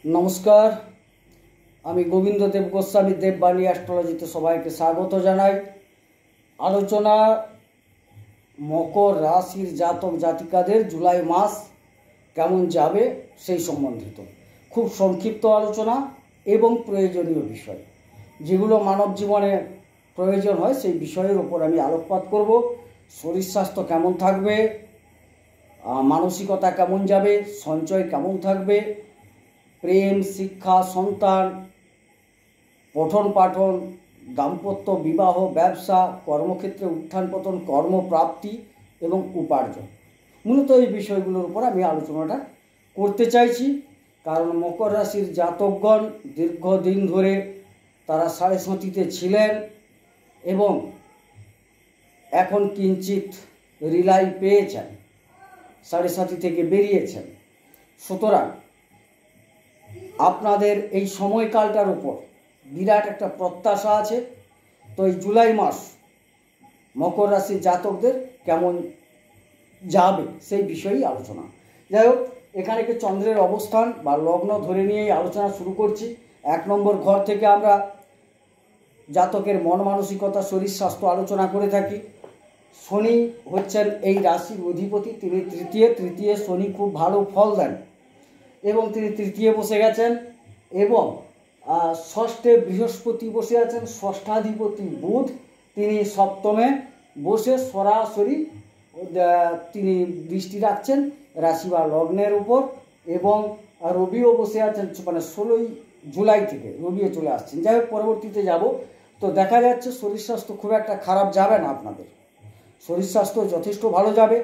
नमस्कार। आमी गोविंद देव गोस्वामी देवबाणी एस्ट्रोलॉजीते सबाइके स्वागत जानाई। आलोचना मकर राशिर जातक जातिकादेर जुलाई मास केमन जाबे सेई सम्बन्धित खूब संक्षिप्त आलोचना एवं प्रयोजनीय विषय जेगुलो मानव जीवने प्रयोजन हय सेई विषयेर उपर आमी आलोकपात करब। शरीर स्वास्थ्य केमन थाकबे, मानसिकता केमन जाबे, सঞ্চয় केमन थाकबे, प्रेम शिक्षा सन्तान पठन पाठन दाम्पत्य विवाह व्यवसा कर्मक्षेत्रे उत्थान पतन कर्मप्राप्ति एवं उपार्जन मूलत এই বিষয়গুলোর উপর আমি আলোচনাটা করতে চাইছি। কারণ মকর রাশির জাতকগণ দীর্ঘদিন ধরে তারা সাড়ে সাতিতে ছিলেন এবং এখন কিঞ্চিত রিলাই পেয়েছেন, সাড়ে সাতি থেকে বেরিয়েছেন। সুতরাং আপনাদের এই সময়কালটার উপর বিরাট একটা প্রত্যাশা আছে। তো এই জুলাই মাস মকর রাশির জাতকদের কেমন যাবে সেই বিষয়েই আলোচনা। যাই হোক, এখানে কি চন্দ্রের অবস্থান বা লগ্ন ধরে নিয়েই আলোচনা শুরু করছি। 1 নম্বর ঘর থেকে আমরা জাতকের মন মানসিকতা শরীর স্বাস্থ্য আলোচনা করে থাকি। শনি হচ্ছেন এই রাশির অধিপতি, তিনি তৃতীয় শনি খুব ভালো ফল দেন এবং তিনি তৃতীয় বসে গেছেন এবং ষষ্ঠে বৃহস্পতি বসে আছেন। ষষ্ঠাধিপতি বুধ তিনি সপ্তমে বসে সরাসরি তিনি দৃষ্টি রাখছেন রাশি বা লগ্নের উপর এবং রবিও বসে আছেন, মানে 16ই জুলাই থেকে রবিও চলে আসছেন। যাই হোক, পরবর্তীতে যাব। তো দেখা যাচ্ছে শরীর স্বাস্থ্য খুব একটা খারাপ যাবে না, আপনাদের শরীর স্বাস্থ্য যথেষ্ট ভালো যাবে।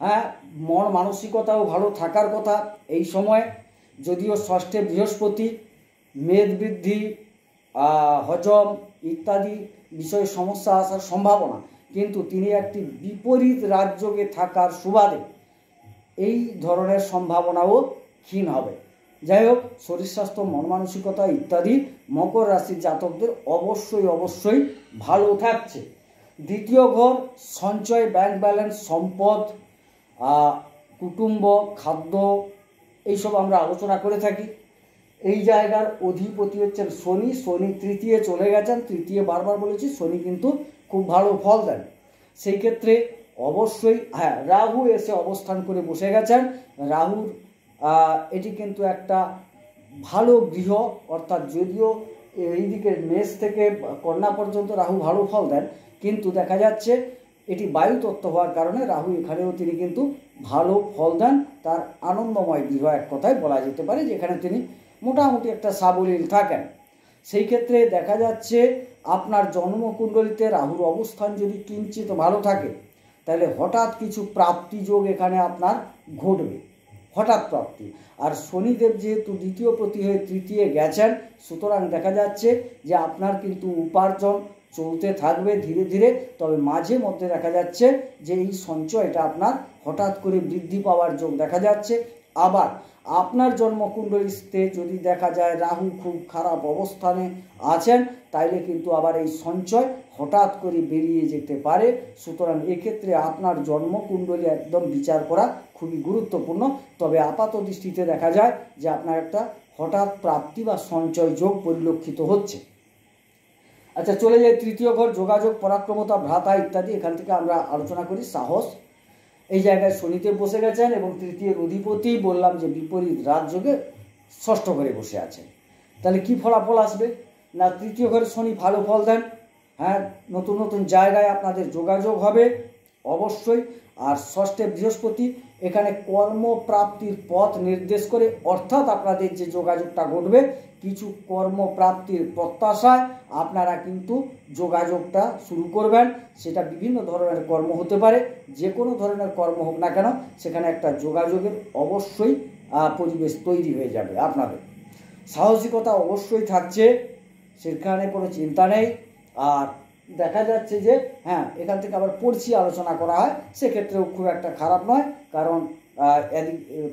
হ্যাঁ, মন মানসিকতাও ভালো থাকার কথা এই সময়। যদিও ষষ্ঠে বৃহস্পতি মেদ বৃদ্ধি হজম ইত্যাদি বিষয়ে সমস্যা আসার সম্ভাবনা, কিন্তু তিনি একটি বিপরীত রাজযোগে থাকার সুবাদে এই ধরনের সম্ভাবনাও ক্ষীণ হবে। যাই হোক, শরীর স্বাস্থ্য মন মানসিকতা ইত্যাদি মকর রাশির জাতকদের অবশ্যই ভালো থাকছে। দ্বিতীয় ঘর সঞ্চয়, ব্যাংক ব্যালেন্স, সম্পদ, কুটুম্ব, খাদ্য এইসব আমরা আলোচনা করে থাকি। এই জায়গার অধিপতি হচ্ছেন শনি। শনি তৃতীয় চলে গেছেন। তৃতীয় বারবার বলেছি শনি কিন্তু খুব ভালো ফল দেন। সেই ক্ষেত্রে অবশ্যই রাহু এসে অবস্থান করে বসে গেছেন। রাহুর এটি কিন্তু একটা ভালো গৃহ, অর্থাৎ যদিও এইদিকে মেষ থেকে কন্যা পর্যন্ত রাহু ভালো ফল দেন, কিন্তু দেখা যাচ্ছে এটি বায়ু তত্ত্ব হওয়ার কারণে রাহু এখানেও তিনি কিন্তু ভালো ফল দেন। তার আনন্দময় গৃহ এক কথায় বলা যেতে পারে, যেখানে তিনি মোটামুটি একটা সাবলীল থাকেন। সেই ক্ষেত্রে দেখা যাচ্ছে আপনার জন্মকুণ্ডলিতে রাহুর অবস্থান যদি কিঞ্চিত ভালো থাকে তাহলে হঠাৎ কিছু প্রাপ্তি যোগ এখানে আপনার ঘটবে, হঠাৎ প্রাপ্তি। আর শনিদেব যেহেতু দ্বিতীয় প্রতি হয়ে তৃতীয় গেছেন, সুতরাং দেখা যাচ্ছে যে আপনার কিন্তু উপার্জন চলতে থাকবে ধীরে ধীরে। তবে মাঝে মধ্যে দেখা যাচ্ছে যে এই সঞ্চয়টা আপনার হঠাৎ করে বৃদ্ধি পাওয়ার যোগ দেখা যাচ্ছে। আবার আপনার জন্মকুণ্ডলিতে যদি দেখা যায় রাহু খুব খারাপ অবস্থানে আছেন, তাইলে কিন্তু আবার এই সঞ্চয় হঠাৎ করে বেরিয়ে যেতে পারে। সুতরাং এক্ষেত্রে আপনার জন্মকুণ্ডলী একদম বিচার করা খুবই গুরুত্বপূর্ণ। তবে আপাত দৃষ্টিতে দেখা যায় যে আপনার একটা হঠাৎ প্রাপ্তি বা সঞ্চয় যোগ পরিলক্ষিত হচ্ছে। আচ্ছা, চলে যাই তৃতীয় ঘর, যোগাযোগ, পরাক্রমতা, ভ্রাতা ইত্যাদি। এখান থেকে আমরা আলোচনা করি সাহস। এই জায়গায় শনিদেব বসে গেছেন এবং তৃতীয় অধিপতি বললাম যে বিপরীত রাজযোগে ষষ্ঠ ঘরে বসে আছেন। তাহলে কি ফলাফল আসবে না, তৃতীয় ঘরে শনি ভালো ফল দেন। হ্যাঁ, নতুন নতুন জায়গায় আপনাদের যোগাযোগ হবে অবশ্যই। আর ষষ্ঠে বৃহস্পতি এখানে কর্মপ্রাপ্তির পথ নির্দেশ করে, অর্থাৎ আপনাদের যে যোগাযোগটা ঘটবে কিছু কর্মপ্রাপ্তির প্রত্যাশায় আপনারা কিন্তু যোগাযোগটা শুরু করবেন। সেটা বিভিন্ন ধরনের কর্ম হতে পারে, যে কোনো ধরনের কর্ম হোক না কেন সেখানে একটা যোগাযোগের অবশ্যই পরিবেশ তৈরি হয়ে যাবে। আপনাদের সাহসিকতা অবশ্যই থাকছে, সেখানে কোনো চিন্তা নেই। আর দেখা যাচ্ছে যে এখান থেকে আবার পড়ছি আলোচনা করা হয়, সেক্ষেত্রেও খুব একটা খারাপ নয়। কারণ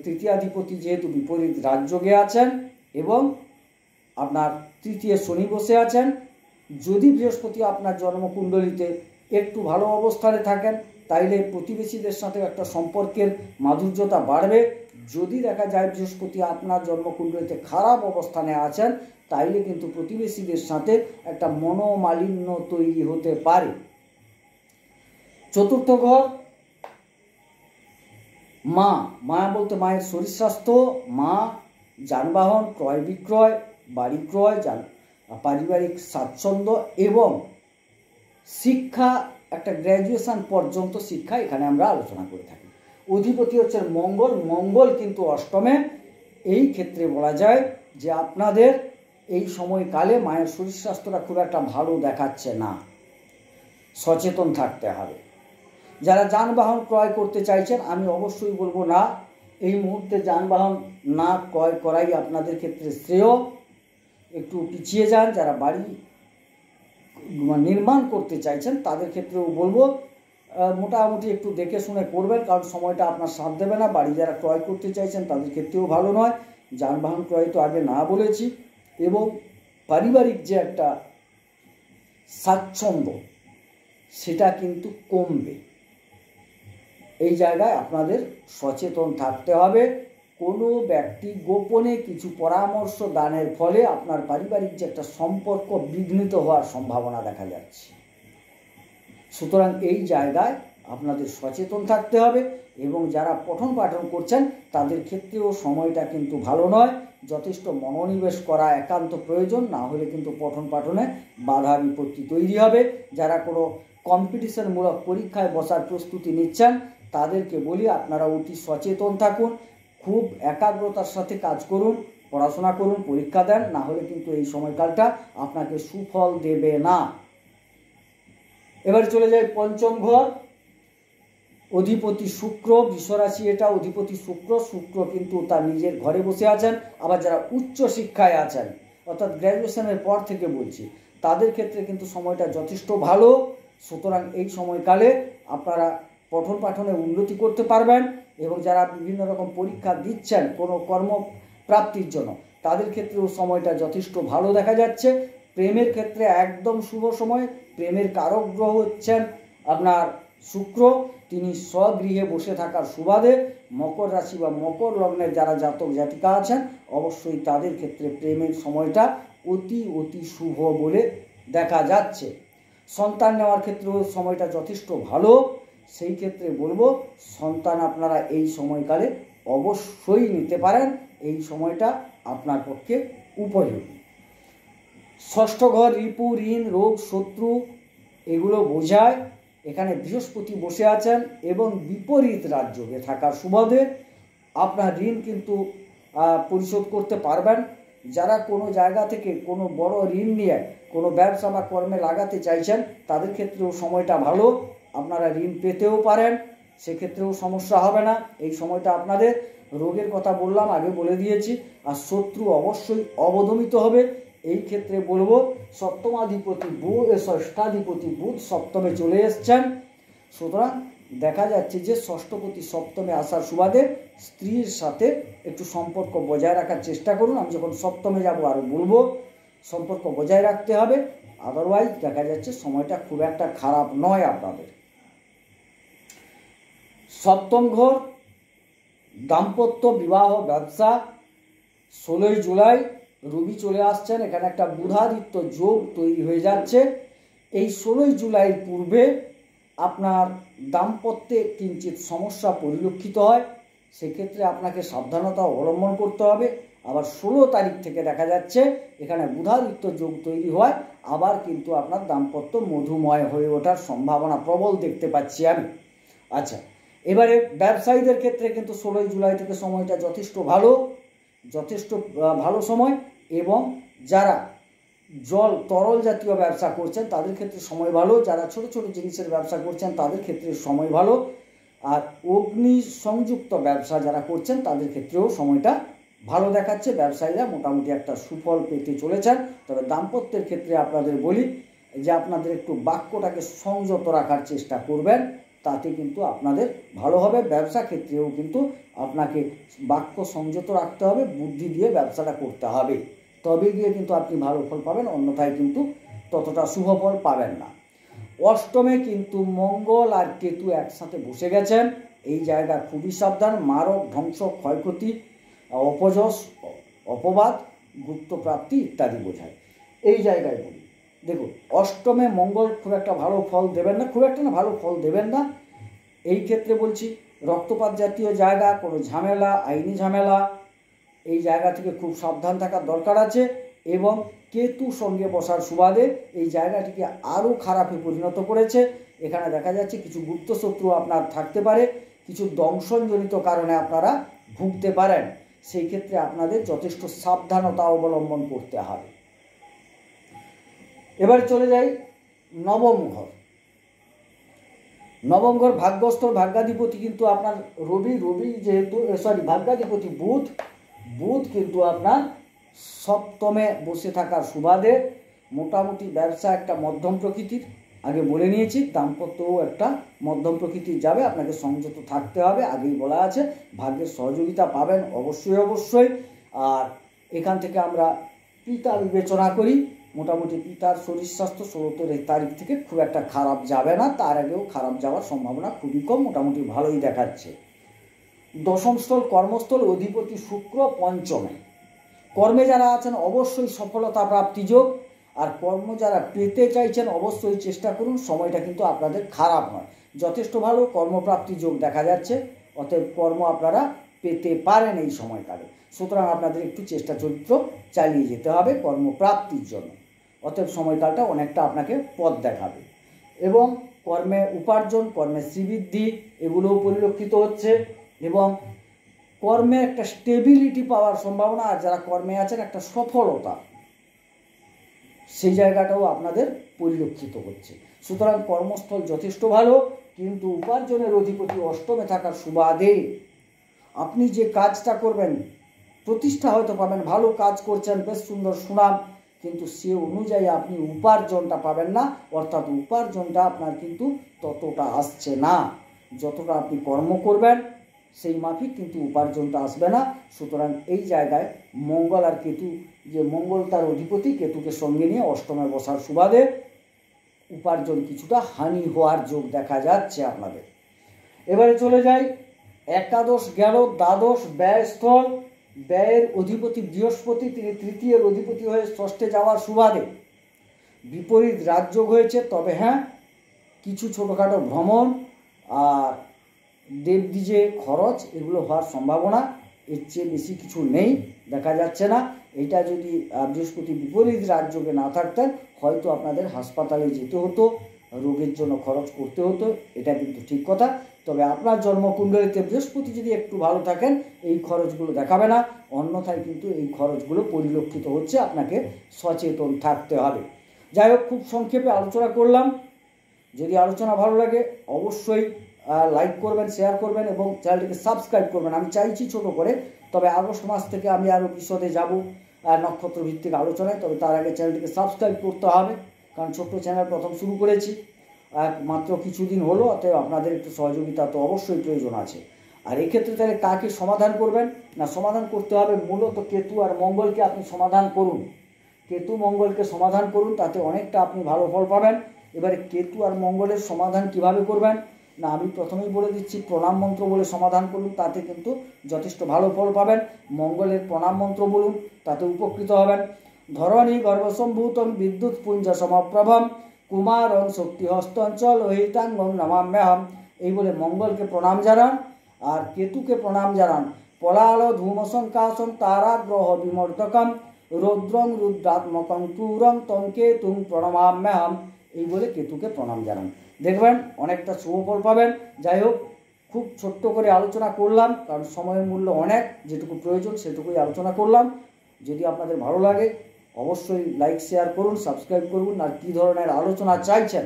তৃতীয়াধিপতি যেহেতু বিপরীত রাজযোগে আছেন এবং আপনার তৃতীয় শনি বসে আছেন, যদি বৃহস্পতি আপনার জন্মকুণ্ডলিতে একটু ভালো অবস্থানে থাকেন তাইলে প্রতিবেশীদের সাথে একটা সম্পর্কের মাধুর্যতা বাড়বে। যদি দেখা যায় বৃহস্পতি আপনার জন্মকুণ্ডলিতে খারাপ অবস্থানে আছেন, তাইলে কিন্তু প্রতিবেশীদের সাথে একটা মনোমালিন্য তৈরি হতে পারে। চতুর্থ ঘর মা বলতে মায়ের শরীর স্বাস্থ্য, মা, যানবাহন ক্রয় বিক্রয়, বাড়ি ক্রয়, পারিবারিক স্বাচ্ছন্দ্য এবং শিক্ষা, একটা গ্র্যাজুয়েশন পর্যন্ত শিক্ষা এখানে আমরা আলোচনা করে থাকি। অধিপতি হচ্ছে মঙ্গল কিন্তু অষ্টমে। এই ক্ষেত্রে বলা যায় যে আপনাদের এই সময়কালে মায়ের শরীর স্বাস্থ্যটা খুব একটা ভালো দেখাচ্ছে না, সচেতন থাকতে হবে। যারা যানবাহন ক্রয় করতে চাইছেন, আমি অবশ্যই বলবো না, এই মুহূর্তে যানবাহন না ক্রয় করাই আপনাদের ক্ষেত্রে শ্রেয়। একটু পিছিয়ে যান। যারা বাড়ি নির্মাণ করতে চাইছেন তাদের ক্ষেত্রেও বলবো মোটামুটি একটু দেখে শুনে করবেন, কারণ সময়টা আপনার সাথ দেবে না। বাড়ি যারা ক্রয় করতে চাইছেন তাদের ক্ষেত্রেও ভালো নয়। যানবাহন ক্রয় তো আগে না বলেছি। এবং পারিবারিক যে একটা স্বাচ্ছন্দ্য সেটা কিন্তু কমবে। এই জায়গায় আপনাদের সচেতন থাকতে হবে। কোনো ব্যক্তি গোপনে কিছু পরামর্শ দানের ফলে আপনার পারিবারিক যে একটা সম্পর্ক বিঘ্নিত হওয়ার সম্ভাবনা দেখা যাচ্ছে। সুতরাং এই জায়গায় আপনাদের সচেতন থাকতে হবে। এবং যারা পঠন পাঠন করছেন তাদের ক্ষেত্রেও সময়টা কিন্তু ভালো নয়। যথেষ্ট মনোনিবেশ করা একান্ত প্রয়োজন, না হলে কিন্তু পঠন পাঠনে বাধা বিপত্তি তৈরি হবে। যারা কোনো কম্পিটিশনমূলক পরীক্ষায় বসার প্রস্তুতি নিচ্ছেন তাদেরকে বলি আপনারা অতি সচেতন থাকুন, খুব একাগ্রতার সাথে কাজ করুন, পড়াশোনা করুন, পরীক্ষা দেন, না হলে কিন্তু এই সময়কালটা আপনাকে সুফল দেবে না। এবার চলে যাই পঞ্চম ঘর। অধিপতি শুক্র, বৃষরাশি এটা, অধিপতি শুক্র কিন্তু তার নিজের ঘরে বসে আছেন। আবার যারা উচ্চ শিক্ষায় আছেন, অর্থাৎ গ্র্যাজুয়েশনের পর থেকে বলছি, তাদের ক্ষেত্রে কিন্তু সময়টা যথেষ্ট ভালো। সুতরাং এই সময়কালে আপনারা পঠন পাঠনে উন্নতি করতে পারবেন। এবং যারা বিভিন্ন রকম পরীক্ষা দিচ্ছেন কোনো কর্মপ্রাপ্তির জন্য, তাদের ক্ষেত্রেও সময়টা যথেষ্ট ভালো দেখা যাচ্ছে। প্রেমের ক্ষেত্রে একদম শুভ সময়। প্রেমের কারক গ্রহ হচ্ছেন আপনার শুক্র, তিনি স্বগৃহে বসে থাকার সুবাদে মকর রাশি বা মকর লগ্নের যারা জাতক জাতিকা আছেন, অবশ্যই তাদের ক্ষেত্রে প্রেমের সময়টা অতি শুভ বলে দেখা যাচ্ছে। সন্তান নেওয়ার ক্ষেত্রেও সময়টা যথেষ্ট ভালো। সেই ক্ষেত্রে বলবো সন্তান আপনারা এই সময়কালে অবশ্যই নিতে পারেন। এই সময়টা আপনার পক্ষে উপযোগী। ষষ্ঠ ঘর রিপু, ঋণ, রোগ, শত্রু এগুলো বোঝায়। এখানে বৃহস্পতি বসে আছেন এবং বিপরীত রাজযোগে থাকার সুবাদে আপনার ঋণ কিন্তু পরিশোধ করতে পারবেন। যারা কোনো জায়গা থেকে কোনো বড় ঋণ নিয়ে কোনো ব্যবসা বা কর্মে লাগাতে চাইছেন তাদের ক্ষেত্রেও সময়টা ভালো। আপনারা ঋণ পেতেও পারেন, সেক্ষেত্রেও সমস্যা হবে না। এই সময়টা আপনাদের রোগের কথা বললাম, আগে বলে দিয়েছি। আর শত্রু অবশ্যই অবদমিত হবে। এই ক্ষেত্রে বলবো ষষ্ঠাধিপতি বুধ সপ্তমে চলে এসছেন। সুতরাং দেখা যাচ্ছে যে ষষ্ঠপতি সপ্তমে আসার সুবাদে স্ত্রীর সাথে একটু সম্পর্ক বজায় রাখার চেষ্টা করুন। আমি যখন সপ্তমে যাব আরও বলবো, সম্পর্ক বজায় রাখতে হবে। আদারওয়াইজ দেখা যাচ্ছে সময়টা খুব একটা খারাপ নয় আপনাদের। সপ্তম ঘর দাম্পত্য, বিবাহ, ব্যবসা। 16ই জুলাই রবি চলে আসছেন। এখানে একটা বুধাদিত্য যোগ তৈরি হয়ে যাচ্ছে। এই 16ই জুলাইয়ের পূর্বে আপনার দাম্পত্যে কিঞ্চিত সমস্যা পরিলক্ষিত হয়, সেক্ষেত্রে আপনাকে সাবধানতা অবলম্বন করতে হবে। আবার 16 তারিখ থেকে দেখা যাচ্ছে এখানে বুধাদিত্য যোগ তৈরি হয়, আবার কিন্তু আপনার দাম্পত্য মধুময় হয়ে ওঠার সম্ভাবনা প্রবল দেখতে পাচ্ছি আমি। আচ্ছা, এবারে ব্যবসায়ীদের ক্ষেত্রে কিন্তু 16ই জুলাই থেকে সময়টা যথেষ্ট ভালো সময়। এবং যারা তরল জাতীয় ব্যবসা করছেন তাদের ক্ষেত্রে সময় ভালো। যারা ছোট ছোট জিনিসের ব্যবসা করছেন তাদের ক্ষেত্রে সময় ভালো। আর অগ্নি সংযুক্ত ব্যবসা যারা করছেন তাদের ক্ষেত্রেও সময়টা ভালো দেখাচ্ছে। ব্যবসায়ীরা মোটামুটি একটা সুফল পেতে চলেছেন। তবে দাম্পত্যের ক্ষেত্রে আপনাদের বলি যে আপনাদের একটু বাক্যটাকে সংযত রাখার চেষ্টা করবেন, তাতে কিন্তু আপনাদের ভালো হবে। ব্যবসা ক্ষেত্রেও কিন্তু আপনাকে বাক্য সংযত রাখতে হবে, বুদ্ধি দিয়ে ব্যবসাটা করতে হবে, তবে গিয়ে কিন্তু আপনি ভালো ফল পাবেন, অন্যথায় কিন্তু ততটা শুভ ফল পাবেন না। অষ্টমে কিন্তু মঙ্গল আর কেতু একসাথে বসে গেছেন। এই জায়গা খুবই সাবধান, মারক, ধ্বংস, ক্ষয়ক্ষতি, অপযশ, অপবাদ, গুপ্ত প্রাপ্তি ইত্যাদি বোঝায়। এই জায়গায় বলি, দেখুন অষ্টমে মঙ্গল খুব একটা ভালো ফল দেবেন না, খুব একটা না, ভালো ফল দেবেন না। এই ক্ষেত্রে বলছি রক্তপাত জাতীয় জায়গা, কোনো ঝামেলা, আইনি ঝামেলা, এই জায়গা থেকে খুব সাবধান থাকার দরকার আছে। এবং কেতু সঙ্গে বসার সুবাদে এই জায়গাটিকে আরও খারাপে পরিণত করেছে। এখানে দেখা যাচ্ছে কিছু গুপ্ত শত্রু আপনার থাকতে পারে, কিছু দংশনজনিত কারণে আপনারা ভুগতে পারেন। সেই ক্ষেত্রে আপনাদের যথেষ্ট সাবধানতা অবলম্বন করতে হবে। এবার চলে যাই নবম ঘর। নবম ঘর ভাগ্যস্থ, ভাগ্যাধিপতি কিন্তু আপনার রবি যেহেতু ভাগ্যাধিপতি বুধ কিন্তু আপনার সপ্তমে বসে থাকার সুবাদে মোটামুটি ব্যবসা একটা মধ্যম প্রকৃতির, আগে বলে নিয়েছি, দাম্পত্যও একটা মধ্যম প্রকৃতির যাবে। আপনাকে সংযত থাকতে হবে, আগেই বলা আছে। ভাগ্যের সহযোগিতা পাবেন অবশ্যই। আর এখান থেকে আমরা পিতা বিবেচনা করি, মোটামুটি পিতার শরীর স্বাস্থ্য 16 তারিখ থেকে খুব একটা খারাপ যাবে না, তার আগেও খারাপ যাওয়ার সম্ভাবনা খুবই কম, মোটামুটি ভালোই দেখাচ্ছে। দশম স্থল কর্মস্থল, অধিপতি শুক্র পঞ্চমে। কর্মে যারা আছেন অবশ্যই সফলতা প্রাপ্তি যোগ, আর কর্ম যারা পেতে চাইছেন অবশ্যই চেষ্টা করুন, সময়টা কিন্তু আপনাদের খারাপ নয়, যথেষ্ট ভালো কর্মপ্রাপ্তি যোগ দেখা যাচ্ছে। অতএব কর্ম আপনারা পেতে পারেন এই সময়কালে, সুতরাং আপনাদের একটু চেষ্টা চরিত্র চালিয়ে যেতে হবে কর্মপ্রাপ্তির জন্য। অতএব সময়কালটা অনেকটা আপনাকে পথ দেখাবে। এবং কর্মে উপার্জন, কর্মে শ্রীবৃদ্ধি এগুলোও পরিলক্ষিত হচ্ছে, এবং কর্মে একটা স্টেবিলিটি পাওয়ার সম্ভাবনা, আর যারা কর্মে আছেন একটা সফলতা, সেই জায়গাটাও আপনাদের পরিলক্ষিত হচ্ছে। সুতরাং কর্মস্থল যথেষ্ট ভালো, কিন্তু উপার্জনের অধিপতি অষ্টমে থাকার সুবাদে আপনি যে কাজটা করবেন প্রতিষ্ঠা হয়তো পাবেন, ভালো কাজ করছেন, বেশ সুন্দর সুনাম, কিন্তু সে অনুযায়ী আপনি উপার্জনটা পাবেন না, অর্থাৎ উপার্জনটা আপনার কিন্তু ততটা আসছে না। যতটা আপনি কর্ম করবেন সেই মাফিক কিন্তু উপার্জনটা আসবে না। সুতরাং এই জায়গায় মঙ্গল আর কেতু, যে মঙ্গল তার অধিপতি, কেতুকে সঙ্গে নিয়ে অষ্টমে বসার সুবাদে উপার্জন কিছুটা হানি হওয়ার যোগ দেখা যাচ্ছে আপনাদের। এবারে চলে যাই একাদশ গেল, দ্বাদশ ব্যয়স্থল। ব্যয়ের অধিপতি বৃহস্পতি, তিনি তৃতীয়ের অধিপতি হয়ে ষষ্ঠে যাওয়ার সুবাদে বিপরীত রাজযোগ হয়েছে। তবে হ্যাঁ, কিছু ছোটোখাটো ভ্রমণ আর দেবদ্বিজে খরচ এগুলো হওয়ার সম্ভাবনা, এর চেয়ে বেশি কিছু নেই, দেখা যাচ্ছে না। এটা যদি বৃহস্পতি বিপরীত রাজযোগে না থাকতেন হয়তো আপনাদের হাসপাতালে যেতে হতো, রোগের জন্য খরচ করতে হতো, এটা কিন্তু ঠিক কথা। তবে আপনার জন্মকুণ্ডলিতে বৃহস্পতি যদি একটু ভালো থাকেন এই খরচগুলো দেখাবে না, অন্যথায় কিন্তু এই খরচগুলো পরিলক্ষিত হচ্ছে, আপনাকে সচেতন থাকতে হবে। যাই হোক, খুব সংক্ষেপে আলোচনা করলাম। যদি আলোচনা ভালো লাগে অবশ্যই লাইক করবেন, শেয়ার করবেন এবং চ্যানেলটিকে সাবস্ক্রাইব করবেন। আমি চাইছি ছোট করে, তবে আগস্ট মাস থেকে আমি আরও বিশদে যাব নক্ষত্র ভিত্তিক আলোচনায়, তবে তার আগে চ্যানেলটিকে সাবস্ক্রাইব করতে হবে, কারণ ছোট্ট চ্যানেল প্রথম শুরু করেছি, মাত্র কিছুদিন হলো, অতএব আপনাদের একটু সহযোগিতা তো অবশ্যই প্রয়োজন আছে। আর এক্ষেত্রে তাহলে কাকে সমাধান করবেন না, সমাধান করতে হবে মূলত কেতু আর মঙ্গলকে আপনি সমাধান করুন, কেতু মঙ্গলকে সমাধান করুন, তাতে অনেকটা আপনি ভালো ফল পাবেন। এবারে কেতু আর মঙ্গলের সমাধান কিভাবে করবেন না, আমি প্রথমেই বলে দিচ্ছি, প্রণাম মন্ত্র বলে সমাধান করুন, তাতে কিন্তু যথেষ্ট ভালো ফল পাবেন। মঙ্গলের প্রণাম মন্ত্র বলুন, তাতে উপকৃত হবেন। ধরণী গর্ভসম্ভূতং বিদ্যুৎ পুঞ্জ সমপ্রভম কুমারং শক্তি হস্তঞ্চল হিতাঙ্গং নমাম্যহম, এই বলে মঙ্গলকে প্রণাম জানান, আর কেতুকে প্রণাম জানান। পলাল ধূমসংকাশং তারাগ্রহ বিমর্দকম রৌদ্রং রুদ্রাত্মকং ক্রূরং তং কেতুং প্রণমাম্যহম, এই বলে কেতুকে প্রণাম জানান, দেখবেন অনেকটা শুভ ফল পাবেন। যাই হোক, খুব ছোট্ট করে আলোচনা করলাম, কারণ সময়ের মূল্য অনেক, যেটুকু প্রয়োজন সেটুকুই আলোচনা করলাম। যদি আপনাদের ভালো লাগে অবশ্যই লাইক শেয়ার করুন, সাবস্ক্রাইব করুন, আর কী ধরনের আলোচনা চাইছেন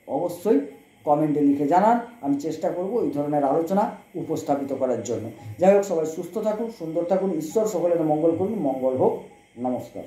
অবশ্যই কমেন্টে লিখে জানান, আমি চেষ্টা করব এই ধরনের আলোচনা উপস্থাপিত করার জন্য। যাই হোক, সবাই সুস্থ থাকুন, সুন্দর থাকুন, ঈশ্বর সকলের মঙ্গল করুন, মঙ্গল হোক। নমস্কার।